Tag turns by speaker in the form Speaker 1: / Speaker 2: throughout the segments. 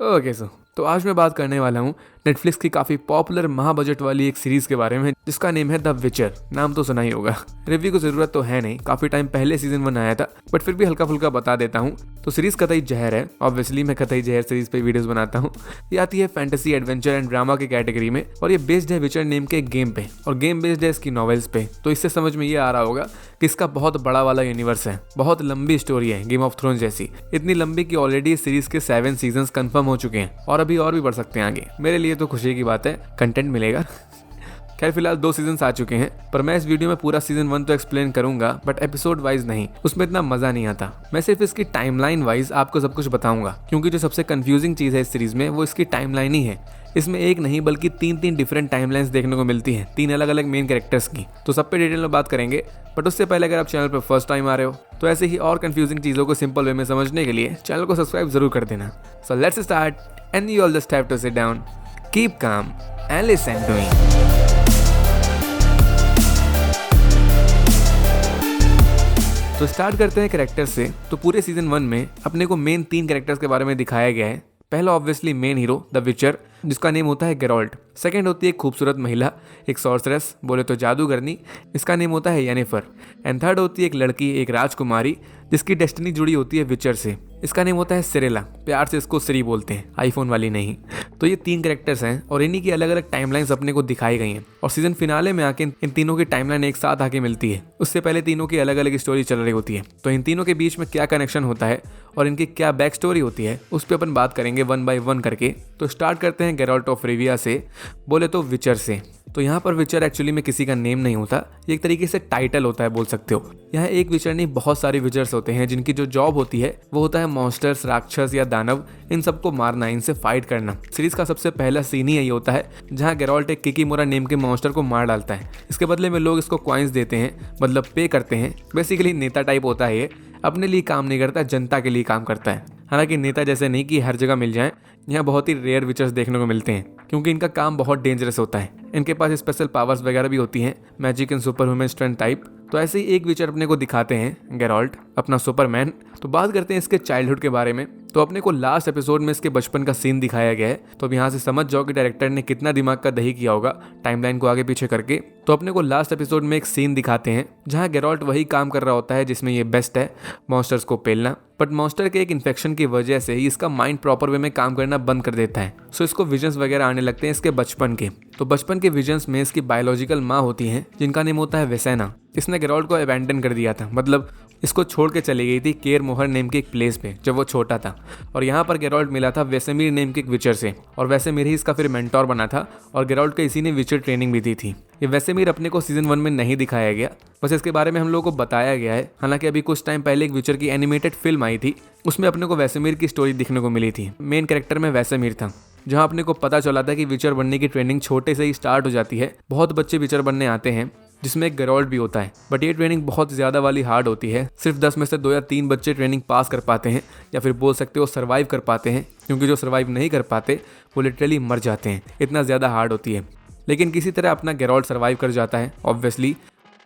Speaker 1: Okay तो आज मैं बात करने वाला हूँ नेटफ्लिक्स की काफ़ी पॉपुलर महाबजट वाली एक सीरीज़ के बारे में जिसका नेम है द विचर। नाम तो सुना ही होगा, रिव्यू की ज़रूरत तो है नहीं, काफ़ी टाइम पहले सीजन 1 आया था, बट फिर भी हल्का फुल्का बता देता हूँ। तो सीरीज़ कतई जहर है, ऑब्वियसली मैं कतई जहर सीरीज़ पे वीडियोस बनाता हूँ। ये आती है फैंटेसी, एडवेंचर एंड ड्रामा की कैटेगरी में और ये बेस्ड है विचर नेम के गेम पे और गेम बेस्ड है इसकी नॉवेल्स पे। तो इससे समझ में ये आ रहा होगा कि इसका बहुत बड़ा वाला यूनिवर्स है, बहुत लंबी स्टोरी है, गेम ऑफ थ्रोन्स जैसी, इतनी लंबी कि ऑलरेडी इस सीरीज के 7 सीजन कंफर्म हो चुके हैं और अभी और भी बढ़ सकते हैं आगे। मेरे लिए तो खुशी की बात है, कंटेंट मिलेगा। खैर फिलहाल 2 सीजन आ चुके हैं, पर मैं इस वीडियो में पूरा सीजन 1 तो एक्सप्लेन करूंगा, बट एपिसोड वाइज नहीं, उसमें इतना मजा नहीं आता। मैं सिर्फ इसकी टाइमलाइन वाइज आपको सब कुछ बताऊंगा, क्योंकि जो सबसे कंफ्यूजिंग चीज है इस सीरीज में वो इसकी टाइमलाइन ही है। इसमें एक नहीं बल्कि 3 डिफरेंट टाइमलाइंस देखने को मिलती हैं, 3 अलग अलग मेन कैरेक्टर्स की। तो सब पे डिटेल में बात करेंगे, बट उससे पहले अगर आप चैनल पर फर्स्ट टाइम आ रहे हो तो ऐसे ही और कंफ्यूजिंग चीजों को सिंपल वे में समझने के लिए चैनल को सब्सक्राइब जरूर कर देना। So let's start and you all just have to sit down, keep calm and listen to me. तो स्टार्ट करते हैं कैरेक्टर से। तो पूरे सीजन 1 में अपने को मेन 3 कैरेक्टर्स के बारे में दिखाया गया है। पहला ऑब्वियसली मेन हीरो द विचर, जिसका नेम होता है गेरोल्ट। सेकंड होती है एक खूबसूरत महिला, एक सॉर्सरेस, बोले तो जादूगरनी, इसका नेम होता है येनिफर। एंड थर्ड होती है एक लड़की, एक राजकुमारी, जिसकी डेस्टिनी जुड़ी होती है विचर से, इसका नेम होता है सिरेला। प्यार से इसको सिरी बोलते हैं, आईफोन वाली नहीं। तो ये 3 कैरेक्टर्स हैं और इन्हीं की अलग अलग टाइमलाइंस अपने को दिखाई गई हैं और सीजन फिनाले में आके इन तीनों की टाइमलाइन एक साथ आके मिलती है। उससे पहले तीनों की अलग अलग स्टोरी चल रही होती है। तो इन तीनों के बीच में क्या कनेक्शन होता है और इनकी क्या बैक स्टोरी होती है उस पर अपन बात करेंगे 1 बाय 1 करके। तो स्टार्ट करते हैं गेरोल्ट ऑफ रिविया से, बोले तो विचर से। तो यहाँ पर विचर एक्चुअली में किसी का नेम नहीं होता, ये एक तरीके से टाइटल होता है, बोल सकते हो। यहाँ एक विचर नहीं, बहुत सारे विचर्स होते हैं जिनकी जो जॉब होती है वो होता है मॉन्स्टर्स, राक्षस या दानव, इन सबको मारना, इनसे फाइट करना। सीरीज का सबसे पहला सीन ही यही होता है जहाँ गेरोल्ट एक किकीमोरा नेम के मॉन्स्टर को मार डालता है। इसके बदले में लोग इसको कॉइन्स देते हैं, मतलब पे करते हैं। बेसिकली नेता टाइप होता है ये, अपने लिए काम नहीं करता, जनता के लिए काम करता है। हालांकि नेता जैसे नहीं कि हर जगह मिल जाए, यहाँ बहुत ही रेयर विचर्स देखने को मिलते हैं क्योंकि इनका काम बहुत डेंजरस होता है। इनके पास स्पेशल पावर्स वगैरह भी होती हैं, magic and super human strength type. तो ऐसे ही एक विचर अपने को दिखाते हैं गेरोल्ट, अपना सुपरमैन। तो बात करते हैं इसके चाइल्डहुड के बारे में। तो अपने को लास्ट एपिसोड में इसके बचपन का सीन दिखाया गया है। तो अब यहाँ से समझ जाओ कि डायरेक्टर ने कितना दिमाग का दही किया होगा टाइमलाइन को आगे पीछे करके। तो अपने को लास्ट एपिसोड में एक सीन दिखाते हैं जहाँ गेरोल्ट वही काम कर रहा होता है जिसमें ये बेस्ट है, मॉन्स्टर्स को पेलना। बट मॉन्स्टर के एक इन्फेक्शन की वजह से ही इसका माइंड प्रॉपर वे में काम करना बंद कर देता है। सो इसको विजन्स वगैरह आने लगते हैं इसके बचपन के। तो बचपन के विजन्स में इसकी बायोलॉजिकल माँ होती हैं जिनका नेम होता है वेसेना। इसने गेरोल्ट को अबैंडन कर दिया था, मतलब इसको छोड़ के चली गई थी केर मोहर नेम के एक प्लेस पे जब वो छोटा था। और यहाँ पर गेरोल्ट मिला था वेसेमीर नेम के एक विचर से और वेसेमीर ही इसका फिर मेंटोर बना था और गेरोल्ट को इसी ने विचर ट्रेनिंग भी दी थी। ये वेसेमीर अपने को सीजन 1 में नहीं दिखाया गया, बस इसके बारे में हम लोगों को बताया गया है। हालांकि अभी कुछ टाइम पहले एक विचर की एनिमेटेड फिल्म आई थी, उसमें अपने को वेसेमीर की स्टोरी दिखने को मिली थी। मेन कैरेक्टर में वेसेमीर था, जहाँ अपने को पता चला था कि विचर बनने की ट्रेनिंग छोटे से ही स्टार्ट हो जाती है। बहुत बच्चे विचर बनने आते हैं जिसमें एक गेरोल्ट भी होता है, बट ये ट्रेनिंग बहुत ज़्यादा वाली हार्ड होती है। सिर्फ 10 में से 2 या 3 बच्चे ट्रेनिंग पास कर पाते हैं, या फिर बोल सकते हो सर्वाइव कर पाते हैं, क्योंकि जो सर्वाइव नहीं कर पाते वो लिटरली मर जाते हैं, इतना ज़्यादा हार्ड होती है। लेकिन किसी तरह अपना गेरोल्ट सर्वाइव कर जाता है ऑब्वियसली।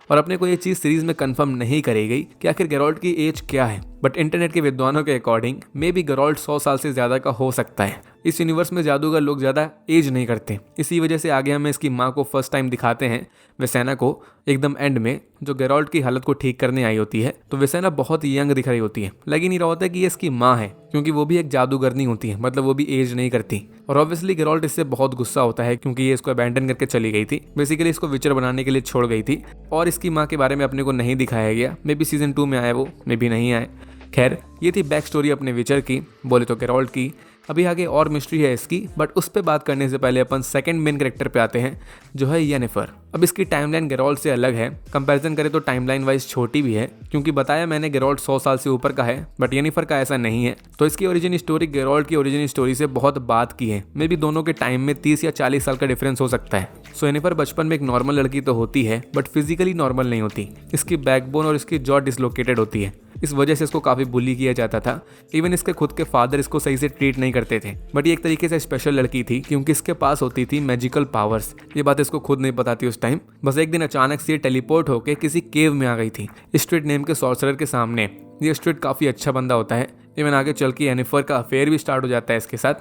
Speaker 1: और अपने को ये चीज़ सीरीज में कंफर्म नहीं करी गई कि आखिर गेरोल्ट की एज क्या है, बट इंटरनेट के विद्वानों के अकॉर्डिंग मे बी गेरोल्ट 100 साल से ज़्यादा का हो सकता है। इस यूनिवर्स में जादूगर लोग ज़्यादा एज नहीं करते, इसी वजह से आगे हमें इसकी माँ को फर्स्ट टाइम दिखाते हैं, वेसेना को, एकदम एंड में, जो गेरोल्ट की हालत को ठीक करने आई होती है। तो वेसेना बहुत यंग दिख रही होती है, लग ही नहीं रहा होता है कि ये इसकी माँ है, क्योंकि वो भी एक जादूगरनी होती है, मतलब वो भी एज नहीं करती। और ऑब्वियसली गेरोल्ट इससे बहुत गुस्सा होता है क्योंकि ये इसको अबैंडन करके चली गई थी, बेसिकली इसको विचर बनाने के लिए छोड़ गई थी। और इसकी माँ के बारे में अपने को नहीं दिखाया गया, मे बी सीजन 2 में आए वो, मे बी नहीं आए। खैर ये थी बैक स्टोरी अपने विचर की, बोले तो गेरोल्ट की। अभी आगे और मिस्ट्री है इसकी, बट उस पर बात करने से पहले अपन सेकंड मेन कैरेक्टर पे आते हैं जो है येनिफर। अब इसकी टाइमलाइन गेरोल्ट से अलग है, कंपैरिजन करें तो टाइमलाइन वाइज छोटी भी है, क्योंकि बताया मैंने गेरोल्ट 100 साल से ऊपर का है, बट येनिफर का ऐसा नहीं है। तो इसकी ओरिजिन स्टोरी गेरोल्ट की ओरिजिन स्टोरी से बहुत बात की है, मे बी दोनों के टाइम में 30 या 40 साल का डिफरेंस हो सकता है। सो येनिफर बचपन में एक नॉर्मल लड़की तो होती है, बट फिजिकली नॉर्मल नहीं होती। इसकी बैकबोन और इसकी जॉ डिसलोकेटेड होती है, इस वजह से इसको काफ़ी बुली किया जाता था। इवन इसके खुद के फादर इसको सही से ट्रीट नहीं करते थे। बट ये एक तरीके से स्पेशल लड़की थी क्योंकि इसके पास होती थी मैजिकल पावर्स। ये बात इसको खुद नहीं पता थी उस टाइम। बस एक दिन अचानक से टेलीपोर्ट होकर किसी केव में आ गई थी, स्ट्रीट नेम के सॉर्सरर के सामने। ये स्ट्रीट काफ़ी अच्छा बंदा होता है, इवन आगे चल के येनिफर का अफेयर भी स्टार्ट हो जाता है इसके साथ।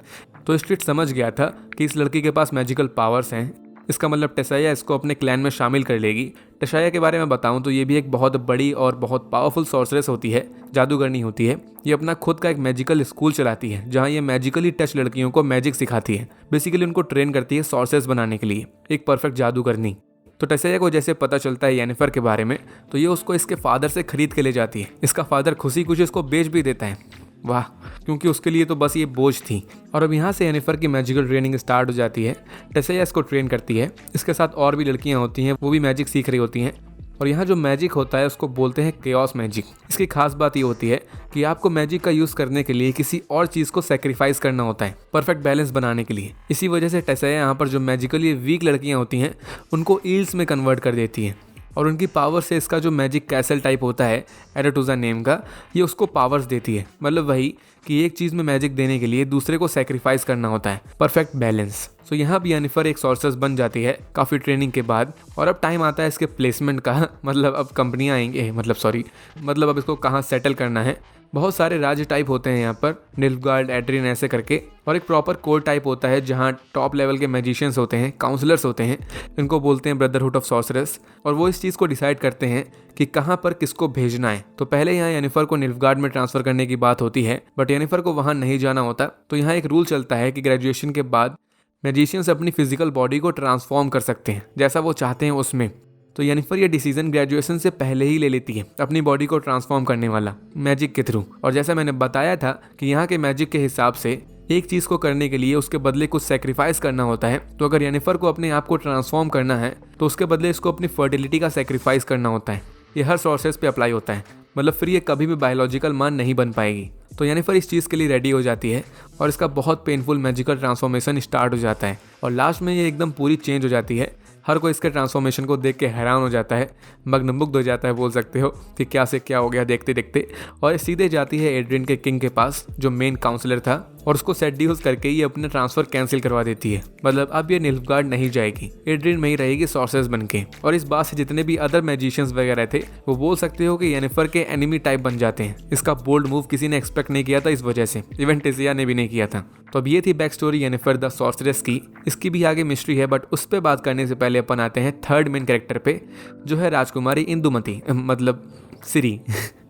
Speaker 1: तो स्ट्रीट समझ गया था कि इस लड़की के पास मैजिकल पावर्स हैं, इसका मतलब टेसाया इसको अपने क्लैन में शामिल कर लेगी। टेसाया के बारे में बताऊं तो ये भी एक बहुत बड़ी और बहुत पावरफुल सॉर्सरेस होती है, जादूगरनी होती है। ये अपना खुद का एक मैजिकल स्कूल चलाती है जहां ये मैजिकली टच लड़कियों को मैजिक सिखाती है, बेसिकली उनको ट्रेन करती है सॉर्सरेस बनाने के लिए, एक परफेक्ट जादूगरनी। तो टेसाया को जैसे पता चलता है येनिफर के बारे में तो ये उसको इसके फादर से खरीद के ले जाती है। इसका फादर खुशी खुशी इसको बेच भी देता है, वाह, क्योंकि उसके लिए तो बस ये बोझ थी। और अब यहाँ से येनिफर की मैजिकल ट्रेनिंग स्टार्ट हो जाती है। टेसाया इसको ट्रेन करती है, इसके साथ और भी लड़कियाँ होती हैं, वो भी मैजिक सीख रही होती हैं। और यहाँ जो मैजिक होता है उसको बोलते हैं केओस मैजिक। इसकी खास बात ये होती है कि आपको मैजिक का यूज़ करने के लिए किसी और चीज़ को सेक्रीफाइस करना होता है परफेक्ट बैलेंस बनाने के लिए। इसी वजह से टेसाया यहाँ पर जो मैजिकली वीक लड़कियाँ होती हैं उनको ईल्स में कन्वर्ट कर देती है, और उनकी पावर से इसका जो मैजिक कैसल टाइप होता है एरेटुजा नेम का, ये उसको पावर्स देती है। मतलब वही कि एक चीज़ में मैजिक देने के लिए दूसरे को सेक्रीफाइस करना होता है, परफेक्ट बैलेंस। सो यहाँ भी येनिफर एक सॉर्सरेस बन जाती है काफ़ी ट्रेनिंग के बाद। और अब टाइम आता है इसके प्लेसमेंट का, मतलब अब कंपनियाँ आएंगे, मतलब अब इसको कहाँ सेटल करना है। बहुत सारे राज्य टाइप होते हैं यहाँ पर, निल्फगार्ड, एड्रिन ऐसे करके, और एक प्रॉपर कोर टाइप होता है जहाँ टॉप लेवल के मैजिशियंस होते हैं, काउंसलर्स होते हैं, इनको बोलते हैं ब्रदरहुड ऑफ सॉर्सरेस। और वो इस चीज़ को डिसाइड करते हैं कि कहाँ पर किसको भेजना है। तो पहले यहाँ येनिफर को निल्फगार्ड में ट्रांसफ़र करने की बात होती है, बट येनिफर को वहाँ नहीं जाना होता। तो यहाँ एक रूल चलता है कि ग्रेजुएशन के बाद मैजिशियंस अपनी फिजिकल बॉडी को ट्रांसफॉर्म कर सकते हैं जैसा वो चाहते हैं उसमें। तो येनिफर ये डिसीजन ग्रेजुएशन से पहले ही ले लेती है, अपनी बॉडी को ट्रांसफॉर्म करने वाला मैजिक के थ्रू। और जैसा मैंने बताया था कि यहाँ के मैजिक के हिसाब से एक चीज़ को करने के लिए उसके बदले कुछ सेक्रीफाइस करना होता है। तो अगर येनिफर को अपने आप को ट्रांसफॉर्म करना है तो उसके बदले इसको अपनी फर्टिलिटी का सेक्रीफाइस करना होता है। ये हर सोर्सेस पे अप्लाई होता है, मतलब फिर ये कभी भी बायोलॉजिकल मां नहीं बन पाएगी। तो येनिफर इस चीज़ के लिए रेडी हो जाती है और इसका बहुत पेनफुल मैजिकल ट्रांसफॉर्मेशन स्टार्ट हो जाता है। और लास्ट में ये एकदम पूरी चेंज हो जाती है। हर कोई इसके ट्रांसफॉर्मेशन को देख के हैरान हो जाता है, मग्नमुग्ध हो जाता है, बोल सकते हो कि क्या से क्या हो गया देखते देखते। और ये सीधे जाती है एड्रिन के किंग के पास जो मेन काउंसलर था, और उसको सेड्यूस करके ये अपना ट्रांसफ़र कैंसिल करवा देती है। मतलब अब ये निल्फगार्ड नहीं जाएगी, एड्रिन में ही रहेगी सॉर्सरेस बन के। और इस बात से जितने भी अदर मैजिशियंस वगैरह थे वो बोल सकते हो कि येनिफर के एनिमी टाइप बन जाते हैं। इसका बोल्ड मूव किसी ने एक्सपेक्ट नहीं किया था इस वजह से, इवन टेसिया ने भी नहीं किया था। तो अब ये थी बैक स्टोरी येनिफर द सॉर्सरेस की। इसकी भी आगे मिस्ट्री है, बट उस पर बात करने से पहले अपन आते हैं थर्ड मेन कैरेक्टर पे, जो है राजकुमारी इंदुमती, मतलब सिरी।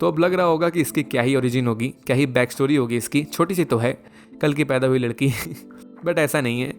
Speaker 1: तो अब लग रहा होगा कि इसकी क्या ही ओरिजिन होगी, क्या ही बैक स्टोरी होगी इसकी। छोटी सी तो है, कल की पैदा हुई लड़की बट ऐसा नहीं है।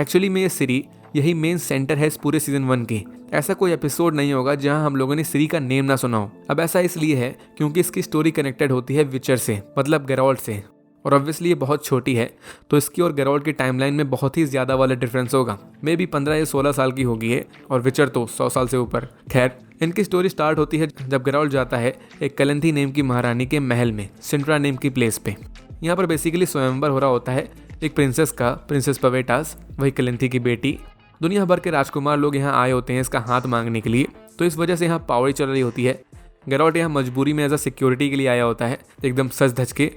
Speaker 1: एक्चुअली में ये सिरी यही मेन सेंटर है इस पूरे सीजन 1 की। ऐसा कोई एपिसोड नहीं होगा जहां हम लोगों ने सिरी का नेम ना सुना हो। अब ऐसा इसलिए है क्योंकि इसकी स्टोरी कनेक्टेड होती है विचर से, मतलब गेरोल्ट से। और ऑब्वियसली ये बहुत छोटी है तो इसकी और गेरोल्ट की टाइमलाइन में बहुत ही ज़्यादा वाला डिफरेंस होगा। मे बी 15 या 16 साल की होगी है, और विचर तो 100 साल से ऊपर। खैर, इनकी स्टोरी स्टार्ट होती है जब गेरोल्ट जाता है एक कलंथी नेम की महारानी के महल में, सिंट्रा नेम की प्लेस पे। यहाँ पर बेसिकली स्वयंवर हो रहा होता है एक प्रिंसेस का, प्रिंसेस पवेटास, वही कलंथी की बेटी। दुनिया भर के राजकुमार लोग यहाँ आए होते हैं इसका हाथ मांगने के लिए, तो इस वजह से यहाँ पावड़ी चल रही होती है। गेरोल्ट यहाँ मजबूरी में एज अ सिक्योरिटी के लिए आया होता है, एकदम सज धज के।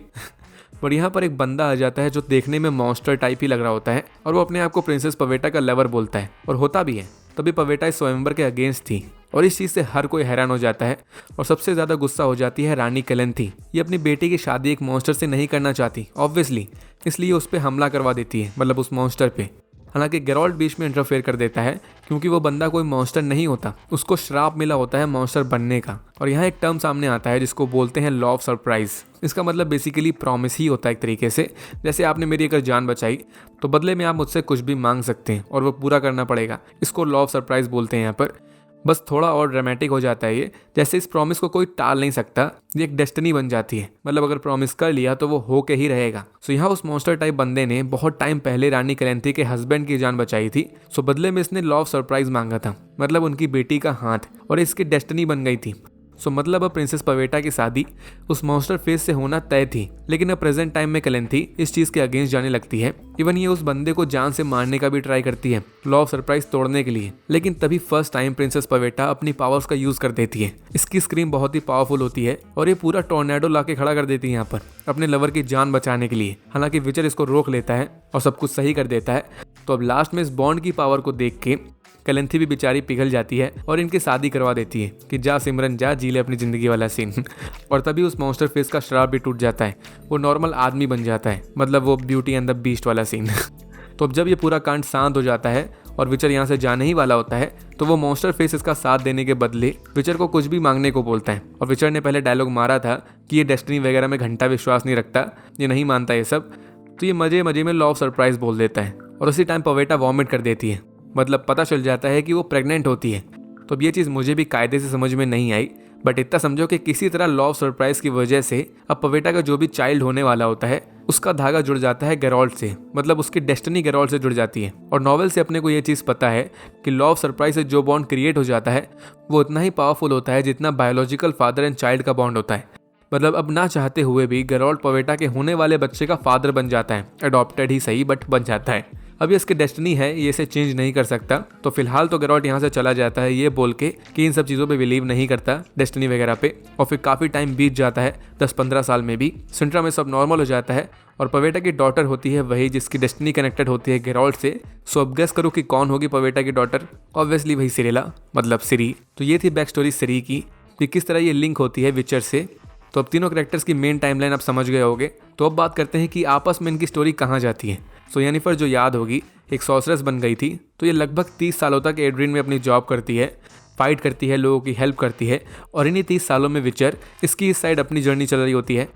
Speaker 1: और यहाँ पर एक बंदा आ जाता है जो देखने में मॉन्स्टर टाइप ही लग रहा होता है, और वो अपने आप को प्रिंसेस पवेटा का लवर बोलता है, और होता भी है। तभी पवेटा इस स्वयंवर के अगेंस्ट थी, और इस चीज़ से हर कोई हैरान हो जाता है। और सबसे ज़्यादा गुस्सा हो जाती है रानी कलंथी। ये अपनी बेटी की शादी एक मॉन्स्टर से नहीं करना चाहती ऑब्वियसली, इसलिए उस पर हमला करवा देती है, मतलब उस मॉन्स्टर पे। हालांकि गेरोल्ट बीच में इंटरफेयर कर देता है क्योंकि वो बंदा कोई मॉन्स्टर नहीं होता, उसको श्राप मिला होता है मॉन्स्टर बनने का। और यहाँ एक टर्म सामने आता है जिसको बोलते हैं लॉ ऑफ सरप्राइज। इसका मतलब बेसिकली प्रॉमिस ही होता है एक तरीके से। जैसे आपने मेरी अगर जान बचाई तो बदले में आप मुझसे कुछ भी मांग सकते हैं और वो पूरा करना पड़ेगा। इसको लॉ ऑफ सरप्राइज बोलते हैं यहाँ पर। बस थोड़ा और ड्रामेटिक हो जाता है ये, जैसे इस प्रॉमिस को कोई टाल नहीं सकता, ये एक डेस्टिनी बन जाती है। मतलब अगर प्रॉमिस कर लिया तो वो हो के ही रहेगा। सो यहाँ उस मॉन्स्टर टाइप बंदे ने बहुत टाइम पहले रानी कलंथी के हस्बैंड की जान बचाई थी। सो बदले में इसने लॉ ऑफ सरप्राइज मांगा था, मतलब उनकी बेटी का हाथ, और इसकी डेस्टिनी बन गई थी। सो मतलब अब प्रिंसेस पवेटा की शादी उस मॉन्स्टर फेस से होना तय थी। लेकिन अब प्रेजेंट टाइम में कलंथी इस चीज़ के अगेंस्ट जाने लगती है। इवन ये उस बंदे को जान से मारने का भी ट्राई करती है लॉ ऑफ सरप्राइज तोड़ने के लिए। लेकिन तभी फर्स्ट टाइम प्रिंसेस पवेटा अपनी पावर्स का यूज़ कर देती है। इसकी स्क्रीम बहुत ही पावरफुल होती है और ये पूरा टॉर्नेडो ला के खड़ा कर देती है यहाँ पर अपने लवर की जान बचाने के लिए। हालांकि विचर इसको रोक लेता है और सब कुछ सही कर देता है। तो अब लास्ट में इस बॉन्ड की पावर को देख के कैलेंथी भी बेचारी पिघल जाती है और इनकी शादी करवा देती है कि जा सिमरन जा, जी ले अपनी जिंदगी वाला सीन। और तभी उस मॉन्स्टर फेस का श्राप भी टूट जाता है, वो नॉर्मल आदमी बन जाता है, मतलब वो ब्यूटी एंड द बीस्ट वाला सीन। तो अब जब ये पूरा कांड शांत हो जाता है और विचर यहाँ से जाने ही वाला होता है, तो वो मॉन्स्टर फेस इसका साथ देने के बदले विचर को कुछ भी मांगने को बोलता है। और विचर ने पहले डायलॉग मारा था कि ये डेस्टिनी वगैरह में घंटा विश्वास नहीं रखता, ये नहीं मानता ये सब, तो ये मजे मजे में लॉ ऑफ सरप्राइज बोल देता है। और उसी टाइम पवेटा वॉमिट कर देती है, मतलब पता चल जाता है कि वो प्रेग्नेंट होती है। तो अब ये चीज़ मुझे भी कायदे से समझ में नहीं आई, बट इतना समझो कि किसी तरह लॉ ऑफ सरप्राइज की वजह से अब पवेटा का जो भी चाइल्ड होने वाला होता है उसका धागा जुड़ जाता है गेरॉल्ट से, मतलब उसकी डेस्टिनी गेरॉल्ट से जुड़ जाती है। और नॉवेल से अपने को ये चीज़ पता है कि लॉ ऑफ सरप्राइज से जो बॉन्ड क्रिएट हो जाता है वो उतना ही पावरफुल होता है जितना बायोलॉजिकल फादर एंड चाइल्ड का बॉन्ड होता है। मतलब अब ना चाहते हुए भी गेरॉल्ट पवेटा के होने वाले बच्चे का फादर बन जाता है, अडॉप्टेड ही सही बट बन जाता है। अब ये इसकी डेस्टिनी है, ये इसे चेंज नहीं कर सकता। तो फिलहाल तो गेरॉल्ट यहाँ से चला जाता है ये बोल के कि इन सब चीज़ों पे बिलीव नहीं करता, डेस्टिनी वगैरह पे। और फिर काफ़ी टाइम बीत जाता है, 10-15 साल में भी सिंट्रा में सब नॉर्मल हो जाता है और पवेटा की डॉटर होती है वही जिसकी डेस्टिनी कनेक्टेड होती है गेरॉल्ट से। सो अब गेस करो कि कौन होगी पवेटा की डॉटर? ऑब्वियसली वही सिरेला, मतलब सिरी। तो ये थी बैक स्टोरी सिरी की कि किस तरह ये लिंक होती है विचर से। तो अब तीनों कैरेक्टर्स की मेन टाइमलाइन आप समझ गए होगे। तो अब बात करते हैं कि आपस में इनकी स्टोरी कहाँ जाती है। सो येनिफर जो याद होगी एक सॉर्सरेस बन गई थी, तो ये लगभग 30 सालों तक एड्रिन में अपनी जॉब करती है, फाइट करती है, लोगों की हेल्प करती है। और इन्हीं 30 सालों में विचर इसकी इस साइड अपनी जर्नी चल रही होती है।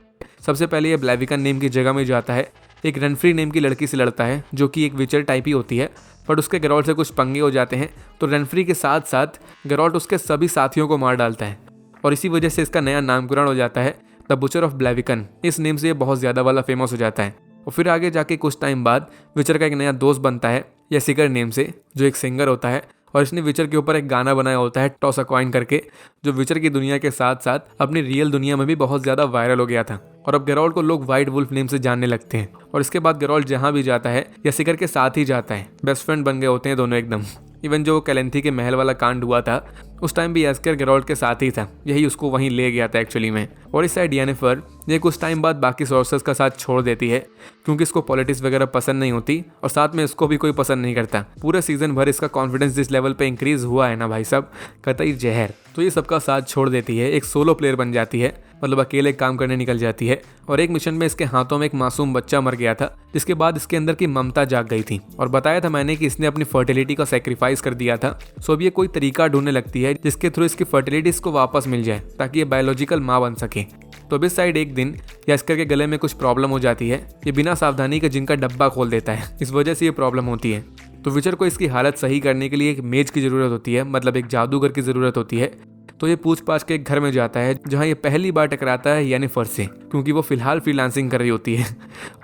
Speaker 1: सबसे पहले ये ब्लैविकन नेम की जगह में जाता है, एक रनफ्री नेम की लड़की से लड़ता है जो कि एक विचर टाइप ही होती है, बट उसके गेरॉल्ट से कुछ पंगे हो जाते हैं। तो रनफ्री के साथ साथ गेरॉल्ट उसके सभी साथियों को मार डालता है और इसी वजह से इसका नया नामकरण हो जाता है द बुचर ऑफ ब्लैविकन। इस नेम से ये बहुत ज़्यादा वाला फेमस हो जाता है। और फिर आगे जाके कुछ टाइम बाद विचर का एक नया दोस्त बनता है येसिकर नेम से, जो एक सिंगर होता है और इसने विचर के ऊपर एक गाना बनाया होता है टॉस अ कॉइन करके, जो विचर की दुनिया के साथ साथ अपनी रियल दुनिया में भी बहुत ज़्यादा वायरल हो गया था। और अब गेरॉल्ट को लोग व्हाइट वुल्फ नेम से जानने लगते हैं। और इसके बाद गेरॉल्ट जहाँ भी जाता है येसिकर के साथ ही जाता है, बेस्ट फ्रेंड बन गए होते हैं दोनों एकदम। इवन जो कैलेंथी के महल वाला कांड हुआ था उस टाइम भी येसिकर गेरॉल्ट के साथ ही था, यही उसको वहीं ले गया था एक्चुअली में। और इस साइड येनिफर ये कुछ टाइम बाद बाकी सोर्सेस का साथ छोड़ देती है क्योंकि इसको पॉलिटिक्स वगैरह पसंद नहीं होती और साथ में इसको भी कोई पसंद नहीं करता। पूरे सीजन भर इसका कॉन्फिडेंस जिस लेवल पे इंक्रीज हुआ है ना भाई साहब, कतई जहर। तो ये सबका साथ छोड़ देती है, एक सोलो प्लेयर बन जाती है, मतलब अकेले काम करने निकल जाती है। और एक मिशन में इसके हाथों में एक मासूम बच्चा मर गया था, जिसके बाद इसके अंदर की ममता जाग गई थी। और बताया था मैंने कि इसने अपनी फर्टिलिटी का सेक्रीफाइस कर दिया था। सो अब ये कोई तरीका ढूंढने लगती है जिसके थ्रू इसकी फर्टिलिटी इसको वापस मिल जाए ताकि ये बायोलॉजिकल माँ बन सके। तो अब इस साइड एक दिन येसिकर के गले में कुछ प्रॉब्लम हो जाती है, ये बिना सावधानी के जिनका डब्बा खोल देता है, इस वजह से ये प्रॉब्लम होती है। तो विचर को इसकी हालत सही करने के लिए एक मेज की ज़रूरत होती है, मतलब एक जादूगर की ज़रूरत होती है। तो ये पूछ पाछ के एक घर में जाता है जहाँ ये पहली बार टकराता है येनिफर से, क्योंकि वो फिलहाल फ्रीलांसिंग कर रही होती है।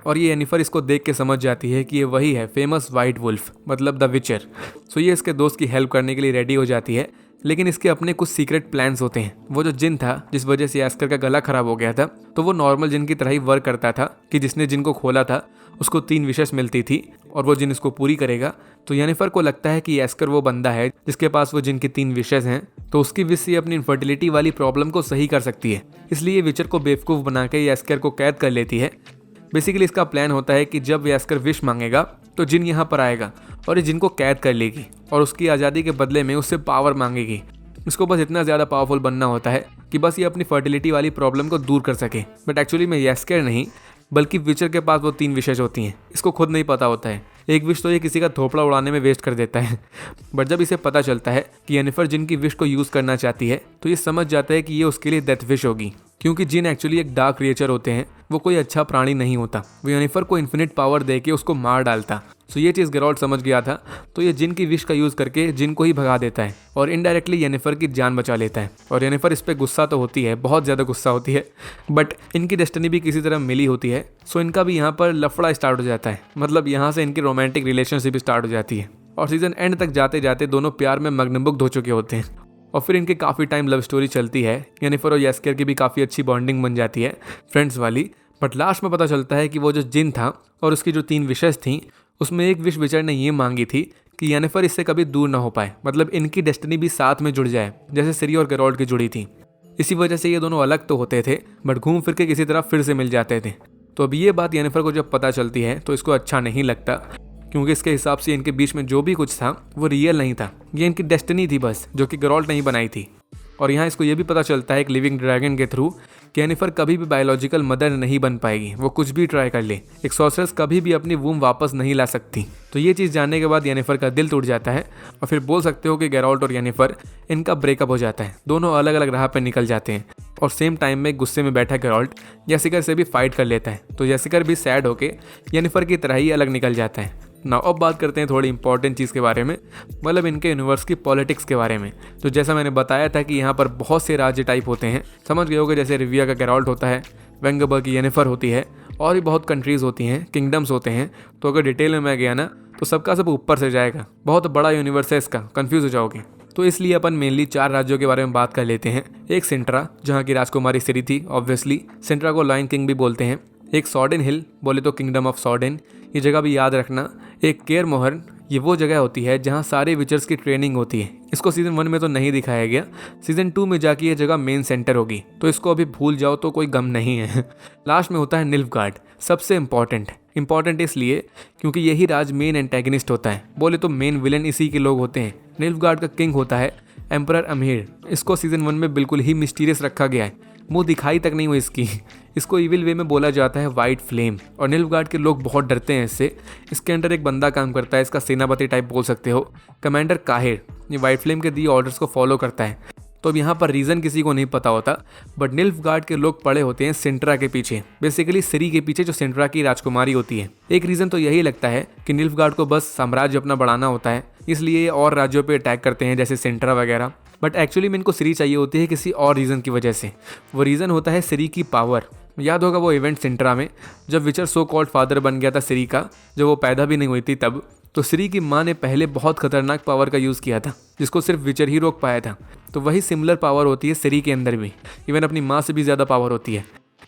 Speaker 1: और ये येनिफर इसको देख के समझ जाती है कि ये वही है फेमस वाइट वुल्फ, मतलब द विचर। सो ये इसके दोस्त की हेल्प करने के लिए रेडी हो जाती है, लेकिन इसके अपने कुछ सीक्रेट प्लान्स होते हैं। वो जो जिन था जिस वजह से येसिकर का गला खराब हो गया था, तो वो नॉर्मल जिन की तरह ही वर्क करता था कि जिसने जिन को खोला था उसको 3 विशेष मिलती थी और वो जिन इसको पूरी करेगा। तो येनिफर को लगता है कि येसिकर वो बंदा है जिसके पास वो जिन की 3 विशेष हैं, तो उसकी विश से अपनी इनफर्टिलिटी वाली प्रॉब्लम को सही कर सकती है। इसलिए विचर को बेवकूफ़ बना के येसिकर को कैद कर लेती है। बेसिकली इसका प्लान होता है कि जब येसिकर विश मांगेगा तो जिन यहाँ पर आएगा और ये जिन को कैद कर लेगी और उसकी आज़ादी के बदले में उससे पावर मांगेगी। इसको बस इतना ज़्यादा पावरफुल बनना होता है कि बस ये अपनी फर्टिलिटी वाली प्रॉब्लम को दूर कर सके। बट एक्चुअली में येसिकर नहीं, बल्कि विचर के पास वो 3 विशेष होती हैं, इसको खुद नहीं पता होता है। एक विश तो ये किसी का थोपड़ा उड़ाने में वेस्ट कर देता है। बट जब इसे पता चलता है कि येनिफर जिन की विश को यूज़ करना चाहती है, तो ये समझ जाता है कि ये उसके लिए डेथ विश होगी, क्योंकि जिन एक्चुअली एक डार्क क्रिएचर होते हैं, वो कोई अच्छा प्राणी नहीं होता। वो येनिफर को इन्फिनिट पावर दे के उसको मार डालता। सो ये चीज़ गेरॉल्ट समझ गया था, तो ये जिन की विश का यूज़ करके जिन को ही भगा देता है और इनडायरेक्टली येनिफर की जान बचा लेता है। और येनिफर इस पर गुस्सा तो होती है, बहुत ज़्यादा गुस्सा होती है, बट इनकी डेस्टिनी भी किसी तरह मिली होती है। सो इनका भी यहाँ पर लफड़ा स्टार्ट हो जाता है, मतलब यहाँ से इनकी रोमांटिक रिलेशनशिप स्टार्ट हो जाती है। और सीजन एंड तक जाते जाते दोनों प्यार में मग्नमुग्ध हो चुके होते हैं और फिर इनकी काफ़ी टाइम लव स्टोरी चलती है। येनिफर और येसिकर की भी काफ़ी अच्छी बॉन्डिंग बन जाती है, फ्रेंड्स वाली। बट लास्ट में पता चलता है कि वो जो जिन था और उसकी जो 3 विशेष थी, उसमें एक विश विचर ने ये मांगी थी कि येनिफर इससे कभी दूर ना हो पाए, मतलब इनकी डेस्टिनी भी साथ में जुड़ जाए जैसे सिरी और गेरॉल्ट की जुड़ी थी। इसी वजह से ये दोनों अलग तो होते थे बट घूम फिर के किसी तरह फिर से मिल जाते थे। तो अब ये बात येनिफर को जब पता चलती है तो इसको अच्छा नहीं लगता, क्योंकि इसके हिसाब से इनके बीच में जो भी कुछ था वो रियल नहीं था, ये इनकी डेस्टिनी थी बस, जो कि गेरोल्ट नहीं बनाई थी। और यहाँ इसको ये भी पता चलता है एक लिविंग ड्रैगन के थ्रू कि येनिफर कभी भी बायोलॉजिकल मदर नहीं बन पाएगी, वो कुछ भी ट्राई कर ले, एक सॉर्सरेस कभी भी अपनी वूम वापस नहीं ला सकती। तो ये चीज़ जानने के बाद येनिफर का दिल टूट जाता है और फिर बोल सकते हो कि गेरोल्ट और येनिफर इनका ब्रेकअप हो जाता है, दोनों अलग अलग राह पर निकल जाते हैं। और सेम टाइम में गुस्से में बैठा गेरोल्ट जेसिका से भी फाइट कर लेता है, तो जेसिका भी सैड होके येनिफर की तरह ही अलग निकल जाता है। ना अब बात करते हैं थोड़ी इंपॉर्टेंट चीज़ के बारे में, मतलब इनके यूनिवर्स की पॉलिटिक्स के बारे में। तो जैसा मैंने बताया था कि यहाँ पर बहुत से राज्य टाइप होते हैं, समझ गए होगे, जैसे रिविया का गेरोल्ट होता है, वेंगबर्ग की येनिफर होती है, और भी बहुत कंट्रीज़ होती हैं, किंगडम्स होते हैं। तो अगर डिटेल में मैं गया ना तो सबका सब ऊपर से जाएगा, बहुत बड़ा यूनिवर्स है इसका, कन्फ्यूज़ हो जाओगे। तो इसलिए अपन मेनली 4 राज्यों के बारे में बात कर लेते हैं। एक सिंट्रा, जहाँ की राजकुमारी सिरी थी, ऑब्वियसली सिंट्रा को लायन किंग भी बोलते हैं। एक सॉर्डेन हिल, बोले तो किंगडम ऑफ सॉर्डेन, ये जगह भी याद रखना। एक केयर मोहर्न, ये वो जगह होती है जहाँ सारे विचर्स की ट्रेनिंग होती है। इसको सीजन 1 में तो नहीं दिखाया गया, सीजन 2 में जाके ये जगह मेन सेंटर होगी, तो इसको अभी भूल जाओ तो कोई गम नहीं है। लास्ट में होता है निल्फगार्ड, सबसे इंपॉर्टेंट इसलिए क्योंकि यही राज मेन एंटेगनिस्ट होता है, बोले तो मेन विलन इसी के लोग होते हैं। निल्फगार्ड का किंग होता है एम्परर अमीर। इसको सीजन 1 में बिल्कुल ही मिस्टीरियस रखा गया है, मुंह दिखाई तक नहीं हुई इसकी। इसको इविल वे में बोला जाता है वाइट फ्लेम, और निल्फगार्ड के लोग बहुत डरते हैं इससे। इसके अंडर एक बंदा काम करता है, इसका सेनापति टाइप बोल सकते हो, कमांडर काहिर। ये वाइट फ्लेम के दिए ऑर्डर्स को फॉलो करता है। तो अब यहाँ पर रीज़न किसी को नहीं पता होता, बट निल्फगार्ड के लोग पड़े होते हैं सिंट्रा के पीछे, बेसिकली सिरी के पीछे, जो सिंट्रा की राजकुमारी होती है। एक रीज़न तो यही लगता है कि निल्फगार्ड को बस साम्राज्य अपना बढ़ाना होता है, इसलिए और राज्यों पे अटैक करते हैं जैसे सिंट्रा वगैरह। बट एक्चुअली में इनको सिरी चाहिए होती है किसी और रीज़न की वजह से। वो रीज़न होता है सिरी की पावर। याद होगा वो इवेंट सिंट्रा में जब विचर सो कॉल्ड फादर बन गया था सिरी का, जब वो पैदा भी नहीं हुई थी तब। तो सिरी की माँ ने पहले बहुत खतरनाक पावर का यूज़ किया था, जिसको सिर्फ विचर ही रोक पाया था। तो वही सिमिलर पावर होती है सिरी के अंदर भी, इवन अपनी माँ से भी ज़्यादा पावर होती है।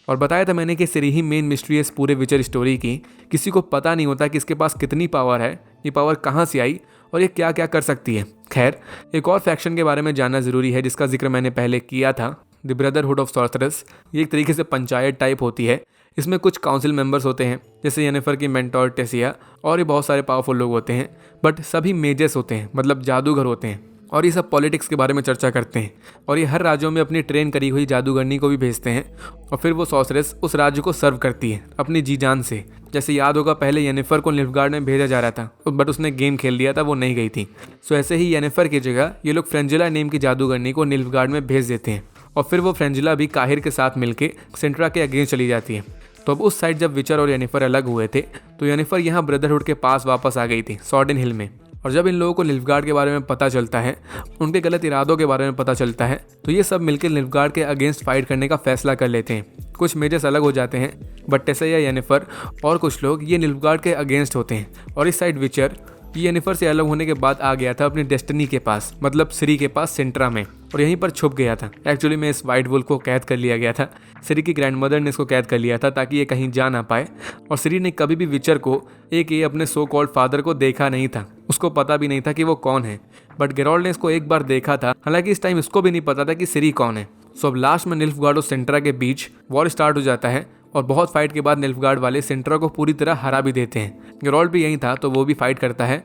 Speaker 1: और बताया था मैंने कि सिरी ही मेन मिस्ट्री है इस पूरे विचर स्टोरी की। किसी को पता नहीं होता कि इसके पास कितनी पावर है, ये पावर कहाँ से आई और ये क्या क्या कर सकती है। खैर, एक और फैक्शन के बारे में जानना ज़रूरी है जिसका जिक्र मैंने पहले किया था, द ब्रदरहुड ऑफ सॉर्सरर्स। ये एक तरीके से पंचायत टाइप होती है। इसमें कुछ काउंसिल मेंबर्स होते हैं, जैसे येनिफर की मेंटोर टेसिया, और भी बहुत सारे पावरफुल लोग होते हैं, बट सभी मेजेस होते हैं, मतलब जादूगर होते हैं। और ये सब पॉलिटिक्स के बारे में चर्चा करते हैं, और ये हर राज्यों में अपनी ट्रेन करी हुई जादूगरनी को भी भेजते हैं, और फिर वो सॉर्सरेस उस राज्य को सर्व करती है अपनी जी जान से। जैसे याद होगा पहले येनिफर को निल्फगार्ड में भेजा जा रहा था, बट उसने गेम खेल दिया था, वो नहीं गई थी। सो ऐसे ही येनिफर की जगह ये लोग फ्रेंजिला नेम की जादूगरनी को निल्फगार्ड में भेज देते हैं, और फिर वो फ्रेंजिला भी काहिर के साथ मिलकर सिंट्रा के अगेंस्ट चली जाती है। तो अब उस साइड जब विचर और येनिफर अलग हुए थे, तो येनिफर यहाँ ब्रदरहुड के पास वापस आ गई थी सॉर्डेन हिल में। और जब इन लोगों को निल्फगार्ड के बारे में पता चलता है, उनके गलत इरादों के बारे में पता चलता है, तो ये सब मिलकर निल्फगार्ड के अगेंस्ट फाइट करने का फैसला कर लेते हैं। कुछ मेजर्स अलग हो जाते हैं, बट टेसिया, येनिफर और कुछ लोग ये निल्फगार्ड के अगेंस्ट होते हैं। और इस साइड विचर येनिफर से अलग होने के बाद आ गया था अपनी डेस्टिनी के पास, मतलब सिरी के पास सिंट्रा में, और यहीं पर छुप गया था। एक्चुअली में इस वाइट वुल्फ को कैद कर लिया गया था, सिरी की ग्रैंडमदर ने इसको कैद कर लिया था ताकि ये कहीं जा ना पाए। और सिरी ने कभी भी विचर को, एक ये अपने सो कॉल्ड फादर को देखा नहीं था, उसको पता भी नहीं था कि वो कौन है। बट गेरोल्ट ने इसको एक बार देखा था, हालांकि इस टाइम इसको भी नहीं पता था कि सिरी कौन है। सो अब लास्ट में निल्फगार्ड और सिंट्रा के बीच वॉर स्टार्ट हो जाता है, और बहुत फाइट के बाद निल्फगार्ड वाले सिंट्रा को पूरी तरह हरा भी देते हैं। गेरोल्ट भी यहीं था, तो वो भी फाइट करता है।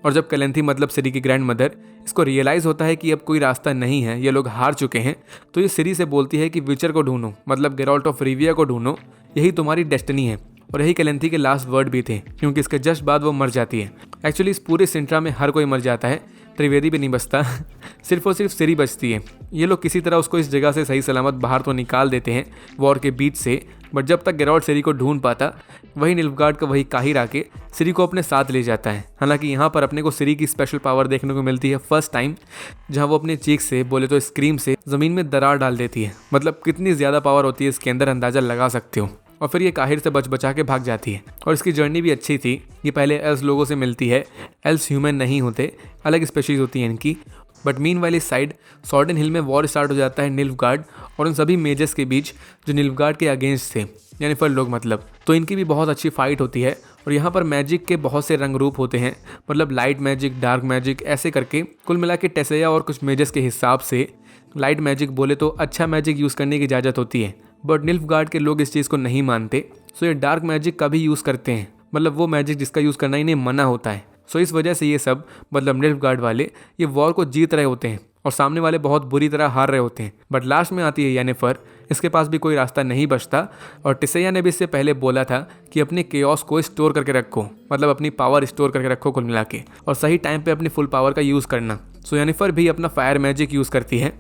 Speaker 1: और जब कैलेंथी, मतलब सिरी की ग्रैंड मदर, इसको रियलाइज़ होता है कि अब कोई रास्ता नहीं है, ये लोग हार चुके हैं, तो ये सिरी से बोलती है कि विचर को ढूंढो, मतलब गेरोल्ट ऑफ रिविया को ढूंढो, यही तुम्हारी डेस्टिनी है। और यही कैलेंथी के लास्ट वर्ड भी थे, क्योंकि इसके जस्ट बाद वो मर जाती है। एक्चुअली इस पूरे सिंट्रा में हर कोई मर जाता है, त्रिवेदी भी नहीं बचता, सिर्फ और सिर्फ सिरी बचती है। ये लोग किसी तरह उसको इस जगह से सही सलामत बाहर तो निकाल देते हैं वॉर के बीच से, बट जब तक गेरोल्ट सिरी को ढूंढ पाता, वही निल्फगार्ड का वही काहिर आके सिरी को अपने साथ ले जाता है। हालांकि यहाँ पर अपने को सिरी की स्पेशल पावर देखने को मिलती है फर्स्ट टाइम, जहाँ वो अपने चीख से, बोले तो स्क्रीम से, ज़मीन में दरार डाल देती है। मतलब कितनी ज़्यादा पावर होती है इसके अंदर, अंदाज़ा लगा सकते हो। और फिर ये काहिर से बचा के भाग जाती है। और इसकी जर्नी भी अच्छी थी। ये पहले एल्स लोगों से मिलती है, एल्स ह्यूमन नहीं होते, अलग स्पेशीज होती हैं इनकी। बट मीन वाली साइड सॉर्डेन हिल में वॉर स्टार्ट हो जाता है निल्फगार्ड और उन सभी मेजर्स के बीच जो निल्फगार्ड के अगेंस्ट थे, येनिफर लोग मतलब। तो इनकी भी बहुत अच्छी फाइट होती है। और यहाँ पर मैजिक के बहुत से रंग रूप होते हैं, मतलब लाइट मैजिक, डार्क मैजिक, ऐसे करके कुल मिला के टेसिया और कुछ मेजर्स के हिसाब से लाइट मैजिक, बोले तो अच्छा मैजिक यूज़ करने की इजाज़त होती है। बट निल्फगार्ड के लोग इस चीज़ को नहीं मानते, सो ये डार्क मैजिक का भी यूज़ करते हैं। मतलब वो मैजिक जिसका यूज़ करना इन्हें मना होता है। सो इस वजह से ये सब मतलब निल्फगार्ड वाले ये वॉर को जीत रहे होते हैं और सामने वाले बहुत बुरी तरह हार रहे होते हैं। बट लास्ट में आती है येनिफर, इसके पास भी कोई रास्ता नहीं बचता और टिसैया ने भी इससे पहले बोला था कि अपने केओस को स्टोर करके रखो, मतलब अपनी पावर स्टोर करके रखो कुल मिला के, और सही टाइम पे अपनी फुल पावर का यूज़ करना। सो येनिफर भी अपना फायर मैजिक यूज़ करती है।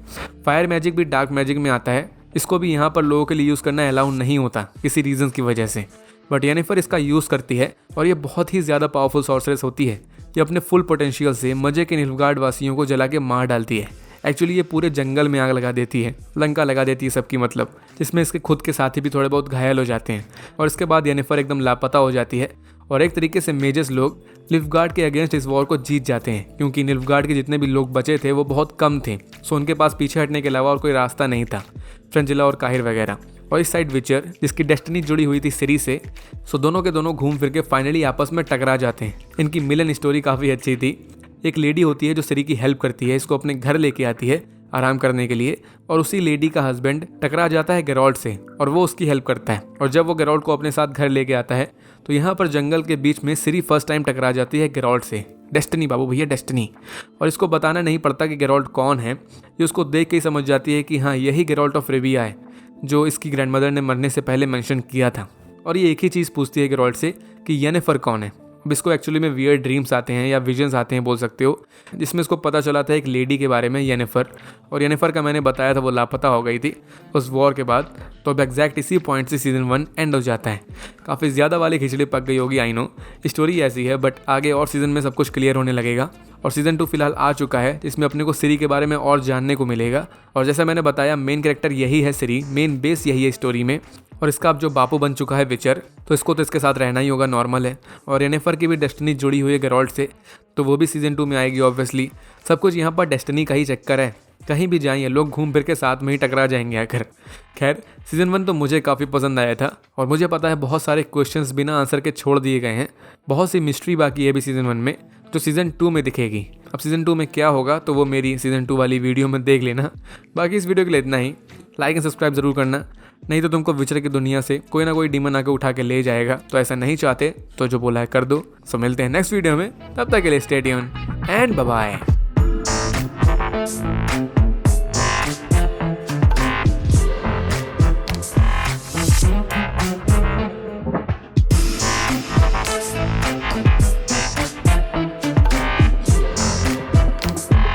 Speaker 1: फायर मैजिक भी डार्क मैजिक में आता है, इसको भी यहाँ पर लोगों के लिए यूज़ करना अलाउ नहीं होता किसी रीजन की वजह से, बट येनिफर इसका यूज़ करती है और ये बहुत ही ज़्यादा पावरफुल सॉर्सरेस होती है। ये अपने फुल पोटेंशियल से मजे के निल्फगार्ड वासियों को जला के मार डालती है। एक्चुअली ये पूरे जंगल में आग लगा देती है, लंका लगा देती है सबकी, मतलब जिसमें इसके खुद के साथी भी थोड़े बहुत घायल हो जाते हैं। और इसके बाद येनिफर एकदम लापता हो जाती है और एक तरीके से मेजर्स लोग निल्फगार्ड के अगेंस्ट इस वॉर को जीत जाते हैं, क्योंकि निल्फगार्ड के जितने भी लोग बचे थे वो बहुत कम थे। सो उनके पास पीछे हटने के अलावा और कोई रास्ता नहीं था, फ्रेंजिला और काहिर वगैरह। और इस साइड विचर जिसकी डेस्टिनी जुड़ी हुई थी सिरी से, सो दोनों के दोनों घूम फिर के फाइनली आपस में टकरा जाते हैं। इनकी मिलन स्टोरी काफ़ी अच्छी थी। एक लेडी होती है जो सिरी की हेल्प करती है, इसको अपने घर लेके आती है आराम करने के लिए, और उसी लेडी का हस्बैंड टकरा जाता है गेरॉल्ट से और वो उसकी हेल्प करता है। और जब वो गेरॉल्ट को अपने साथ घर लेके आता है तो यहाँ पर जंगल के बीच में सिरी फर्स्ट टाइम टकरा जाती है गेरॉल्ट से। डेस्टिनी बाबू भैया, डेस्टिनी। और इसको बताना नहीं पड़ता कि गेरॉल्ट कौन है, ये उसको देख के ही समझ जाती है कि हाँ यही गेरॉल्ट ऑफ रिविया है जो इसकी ग्रैंडमदर ने मरने से पहले मेंशन किया था। और ये एक ही चीज़ पूछती है गेरॉल्ट से कि येनिफर कौन है। अब इसको एक्चुअली में वियर्ड ड्रीम्स आते हैं या विजन्स आते हैं बोल सकते हो, जिसमें इसको पता चला था एक लेडी के बारे में, येनिफर। और येनिफर का मैंने बताया था वो लापता हो गई थी उस वॉर के बाद। तो अब एग्जैक्ट इसी पॉइंट से सीज़न 1 एंड हो जाता है। काफ़ी ज़्यादा वाली खिचड़ी पक गई होगी, आई नो, स्टोरी ऐसी है, बट आगे और सीज़न में सब कुछ क्लियर होने लगेगा। और सीज़न 2 फिलहाल आ चुका है, जिसमें अपने को सिरी के बारे में और जानने को मिलेगा। और जैसा मैंने बताया मेन कैरेक्टर यही है सिरी, मेन बेस यही है स्टोरी में। और इसका अब जो बापू बन चुका है विचर, तो इसको तो इसके साथ रहना ही होगा, नॉर्मल है। और येनिफर की भी डेस्टिनी जुड़ी हुई है गेरॉल्ट से, तो वो भी सीज़न 2 में आएगी ऑब्वियसली। सब कुछ यहाँ पर डेस्टिनी का ही चक्कर है, कहीं भी जाएं ये लोग घूम फिर के साथ में ही टकरा जाएंगे आकर। खैर सीज़न 1 तो मुझे काफ़ी पसंद आया था और मुझे पता है बहुत सारे क्वेश्चंस बिना आंसर के छोड़ दिए गए हैं। बहुत सी मिस्ट्री बाकी है अभी सीज़न 1 में, जो सीज़न 2 में दिखेगी। अब सीज़न 2 में क्या होगा तो वो मेरी सीज़न 2 वाली वीडियो में देख लेना। बाकी इस वीडियो के लिए इतना ही। लाइक एंड सब्सक्राइब ज़रूर करना, नहीं तो तुमको विचर की दुनिया से कोई ना कोई डीमन आके उठा के ले जाएगा। तो ऐसा नहीं चाहते तो जो बोला है कर दो। सो मिलते हैं नेक्स्ट वीडियो में, तब तक के लिए stay tuned and bye bye.